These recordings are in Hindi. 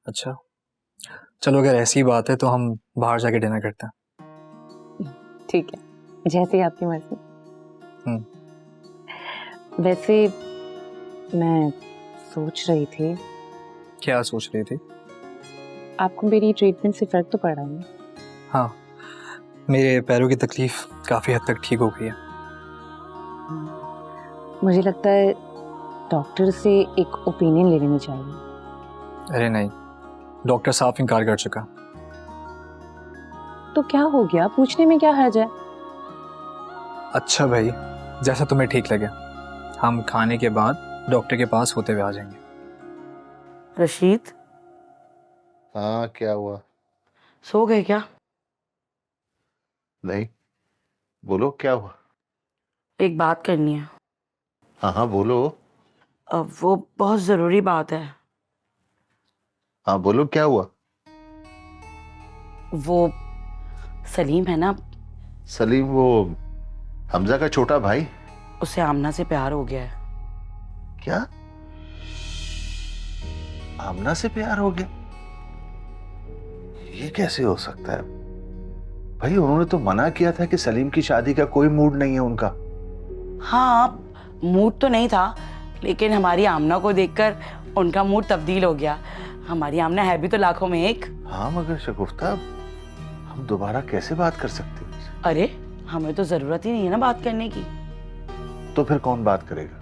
अच्छा, चलो अगर ऐसी बात है तो हम बाहर जाके डिनर करते हैं। ठीक है, जैसी आपकी मर्जी। वैसे मैं सोच रही थी। क्या सोच रही थी? आपको मेरी ट्रीटमेंट से फर्क तो पड़ा है ना? हाँ, मेरे पैरों की तकलीफ काफ़ी हद तक ठीक हो गई है। मुझे लगता है डॉक्टर से एक ओपिनियन ले लेनी चाहिए। अरे नहीं, डॉक्टर साफ इनकार कर चुका। तो क्या हो गया, पूछने में क्या हर्ज है? अच्छा भाई, जैसा तुम्हें ठीक लगे। हम खाने के बाद डॉक्टर के पास होते हुए आ जाएंगे। रशीद, हाँ, क्या हुआ? सो गए क्या? नहीं, बोलो क्या हुआ? एक बात करनी है। हाँ हाँ, बोलो। अब वो बहुत जरूरी बात है। हाँ बोलो, क्या हुआ? वो सलीम है ना, सलीम, वो हमजा का छोटा भाई? उसे आमना से प्यार हो गया है। क्या? आमना से प्यार हो गया? ये कैसे हो सकता है भाई? उन्होंने तो मना किया था कि सलीम की शादी का कोई मूड नहीं है उनका। हाँ, मूड तो नहीं था, लेकिन हमारी आमना को देखकर उनका मूड तब्दील हो गया। हमारी आमना है भी तो लाखों में एक। हाँ मगर शगुफ्ता, हम दोबारा कैसे बात कर सकते हैं? अरे, हमें तो जरूरत ही नहीं है ना बात करने की। तो फिर कौन बात करेगा?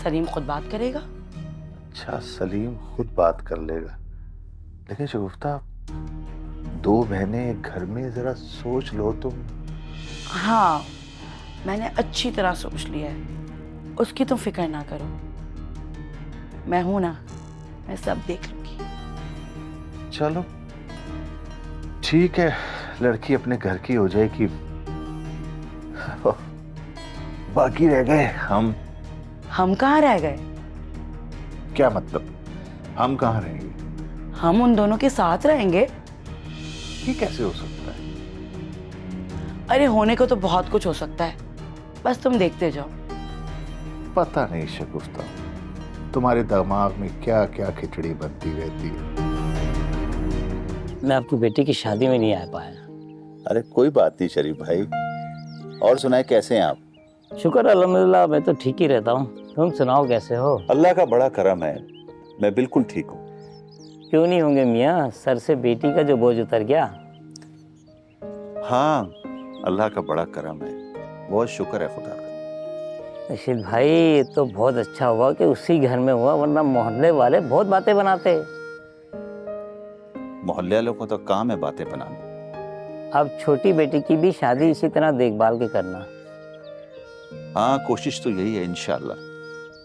सलीम खुद बात करेगा। अच्छा, सलीम खुद बात कर लेगा। लेकिन शगुफ्ता, दो बहनें एक घर में, जरा सोच लो तुम। हाँ, मैंने अच्छी तरह सोच लिया है, उसकी तुम फिक्र ना करो। मैं हूं ना, मैं सब देख लूंगी। चलो ठीक है, लड़की अपने घर की हो जाएगी। बाकी रह गए हम। हम कहाँ रह गए? क्या मतलब? हम कहाँ रहेंगे? हम उन दोनों के साथ रहेंगे। ये कैसे हो सकता है? अरे, होने को तो बहुत कुछ हो सकता है, बस तुम देखते जाओ। पता नहीं शगुफ्ता, तुम्हारे दिमाग में क्या क्या खिचड़ी बनती रहती है। मैं आपकी बेटी की शादी में नहीं आ पाया। अरे कोई बात नहीं शरीफ भाई। और सुनाए, कैसे हैं आप? शुक्र अल्हम्दुलिल्लाह, मैं तो ठीक ही रहता हूँ। तुम सुनाओ, कैसे हो? अल्लाह का बड़ा करम है, मैं बिल्कुल ठीक हूँ। क्यों नहीं होंगे मियाँ, सर से बेटी का जो बोझ उतर गया। हाँ, अल्लाह का बड़ा करम है, बहुत शुक्र है खुदा का। रशीद भाई, ये तो बहुत अच्छा हुआ कि उसी घर में हुआ, वरना मोहल्ले वाले बहुत बातें बनाते। मोहल्ले वालों को तो काम है बातें बनाना। अब छोटी बेटी की भी शादी इसी तरह देखभाल के करना। हाँ, कोशिश तो यही है इंशाल्लाह।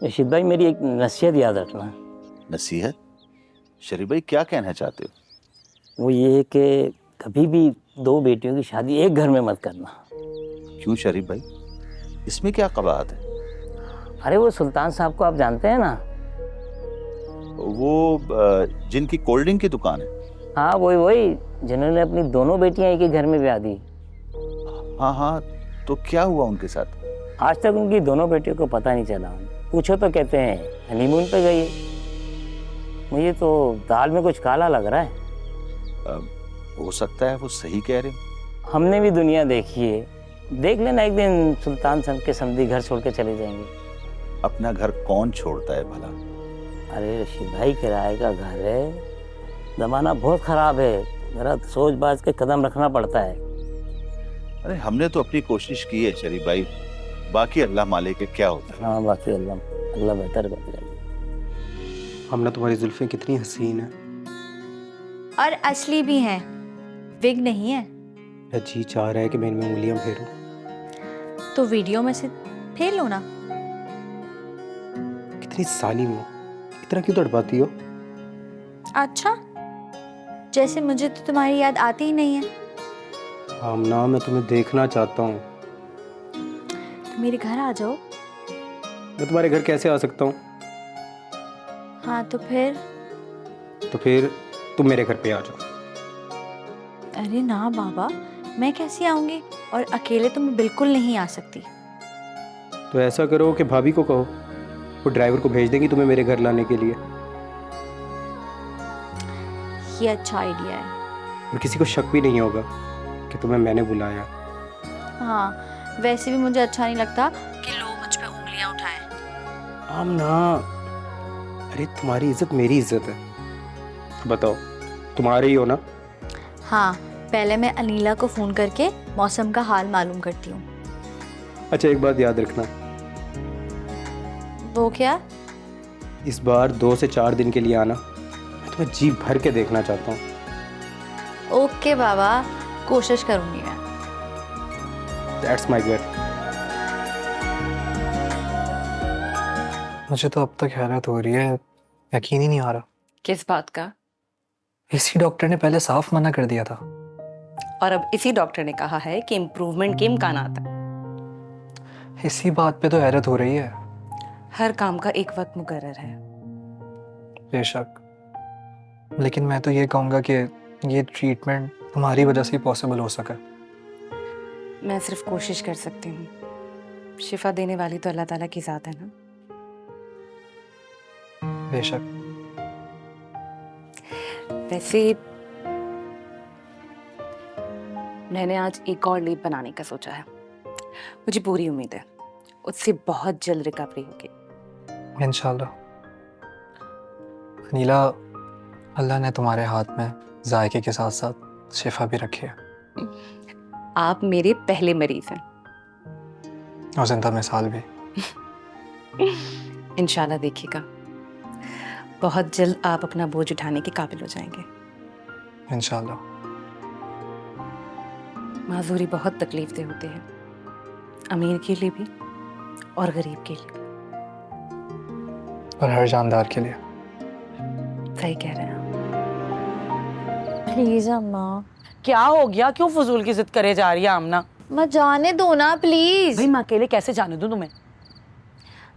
रशीद भाई, मेरी एक नसीहत याद रखना। नसीहत? शरीफ भाई, क्या कहना चाहते हो? वो ये है कि कभी भी दो बेटियों की शादी एक घर में मत करना। क्यों शरीफ भाई, इसमें क्या कबाहत है? अरे, वो सुल्तान साहब को आप जानते हैं ना? वो जिनकी कोल्ड ड्रिंक की दुकान है? हाँ, वही जिन्होंने अपनी दोनों बेटियां एक ही घर में ब्याह दी। हाँ हाँ, तो क्या हुआ उनके साथ? आज तक उनकी दोनों बेटियों को पता नहीं चला। पूछो तो कहते हैं हनीमून पे गई है। मुझे तो दाल में कुछ काला लग रहा है। हो सकता है वो सही कह रहे हैं। हमने भी दुनिया देखी है, देख लेना एक दिन सुल्तान साहब के समधी घर छोड़ के चले जाएंगे। अपना घर कौन छोड़ता है भला? अरे रशीद भाई, किराए का घर है, जमाना बहुत खराब है, जरा सोच बाज के कदम रखना पड़ता है। अरे हमने तो अपनी कोशिश की है शरीफ भाई, बाकी अल्लाह मालिक है क्या होता है। हाँ, बाकी अल्लाह बेहतर कर जाएगा। हमने तुम्हारी जुल्फें कितनी हसीन है। और असली भी हैं, विग नहीं है। मेरा जी चाह रहा है कि मैं इनमें उंगलियां फेरूं। तो वीडियो में से फेर लो ना। कितनी जालिम हो, इतना क्यों तड़पाती हो? अच्छा, जैसे मुझे तो तुम्हारी याद आती ही नहीं है। आमना, मैं तुम्हें देखना चाहता हूँ। तो मेरे घर आ जाओ। मैं तुम्हारे घर कैसे आ सकता हूँ? हाँ तो फिर तुम मेरे घर पे आ जाओ। अरे ना बाबा, मैं कैसे आऊंगी, और अकेले तो मैं बिल्कुल नहीं आ सकती। तो ऐसा करो कि भाभी को कहो, वो ड्राइवर को भेज देंगी तुम्हें मेरे घर लाने के लिए। ही अच्छा आइडिया है। और किसी को शक भी नहीं होगा कि तुम्हें मैंने बुलाया। हाँ, वैसे भी मुझे अच्छा नहीं लगता कि लोग मुझ पे उंगलियां उठाएं। आमना, अरे तुम्हारी इज्जत मेरी इज्जत है। बताओ, तुम्हारे ही हो ना? हाँ, पहले मैं अनीला को फ़ोन करके मौसम का हाल मालूम करती हूँ। अच्छा, एक बात याद रखना, वो क्या? इस बार 2 से 4 दिन के लिए आना। मैं तुम्हें जी भर के देखना चाहता हूँ। ओके बाबा, कोशिश करूँगी मैं। दैट्स माय बेट। मुझे तो अब तक हैरत हो रही है, यकीन ही नहीं आ रहा। किस बात का? इसी डॉक्टर ने पहले साफ मना कर दिया था। और अब इसी डॉक्टर ने कहा है कि इम्प्रूवमेंट के इम्कानात हैं। इसी बात पे तो हैरत हो रही है। हर काम का एक वक्त मुकर्रर है। बेशक, लेकिन मैं तो ये कहूँगा कि ये ट्रीटमेंट तुम्हारी वजह से ही पॉसिबल हो सका। मैं सिर्फ कोशिश कर सकती हूँ। शिफा देने वाली तो अल्लाह ताला की ज़ात है ना। बेशक। वैसे मैंने आज एक और लीप बनाने का सोचा है। मुझे पूरी उम्मीद है उससे बहुत जल्द रिकवरी होगी। इंशाल्लाह। अनीला, अल्लाह ने तुम्हारे हाथ में जायके के साथ साथ शिफा भी रखी है। आप मेरे पहले मरीज हैं। और जिंदा मिसाल भी। इंशाल्लाह देखिएगा, बहुत जल्द आप अपना बोझ उठाने के काबिल हो जाएंगे। इंशाल्लाह। माजूरी बहुत तकलीफ दे होते हैं, अमीर के लिए भी और गरीब के लिए भी। और हर जानदार के लिए। सही कह रहे हैं आप। प्लीज अम्मा, क्या हो गया? क्यों फजूल की जिद करे जा रही है आमना? मैं जाने दो ना प्लीज। भाई मैं अकेले कैसे जाने दूं तुम्हें?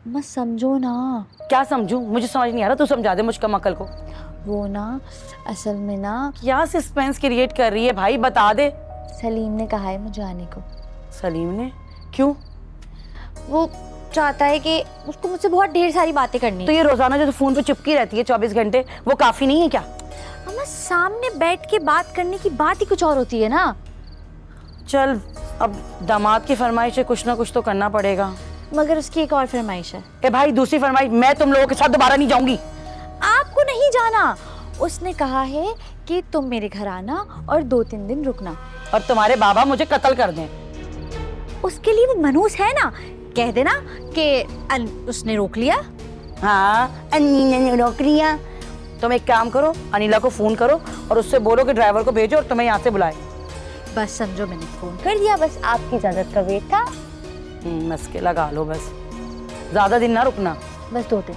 मैं समझो ना। क्या समझूं? मुझे समझ नहीं आ रहा, तू समझा दे मुझ कम अकल को। वो ना, असल में ना क्या सस्पेंस क्रिएट कर रही है भाई, बता दे। सलीम ने कहा है मुझे आने को। सलीम ने? क्यों? वो चाहता है कि उसको मुझसे बहुत ढेर सारी बातें करनी तो ये रोजाना जो फोन पे चिपकी रहती है 24 घंटे, वो काफी नहीं है क्या? अम्मा, सामने बैठ के बात करने की बात ही कुछ और होती है ना। चल, अब दामाद की फरमाइश है, कुछ ना कुछ तो करना पड़ेगा। मगर उसकी एक और फरमाइश है। ए भाई, दूसरी फरमाइश, मैं तुम लोगों के साथ दोबारा नहीं जाऊंगी। आपको नहीं जाना। उसने कहा है कि तुम मेरे घर आना और 2-3 दिन रुकना। और तुम्हारे बाबा मुझे कत्ल कर दें। उसके लिए वो मनूस है ना, कह देना कि उसने रोक लिया। हाँ, अन्नी ने रोक लिया। तुम एक काम करो, अनिला को फोन करो और उससे बोलो कि ड्राइवर को भेजो और तुम्हें यहाँ से बुलाए। बस समझो, मैंने फोन कर दिया, बस आपकी इजाजत का वेट था। मस्के लगा लो बस, ज्यादा दिन ना रुकना। बस 2 दिन।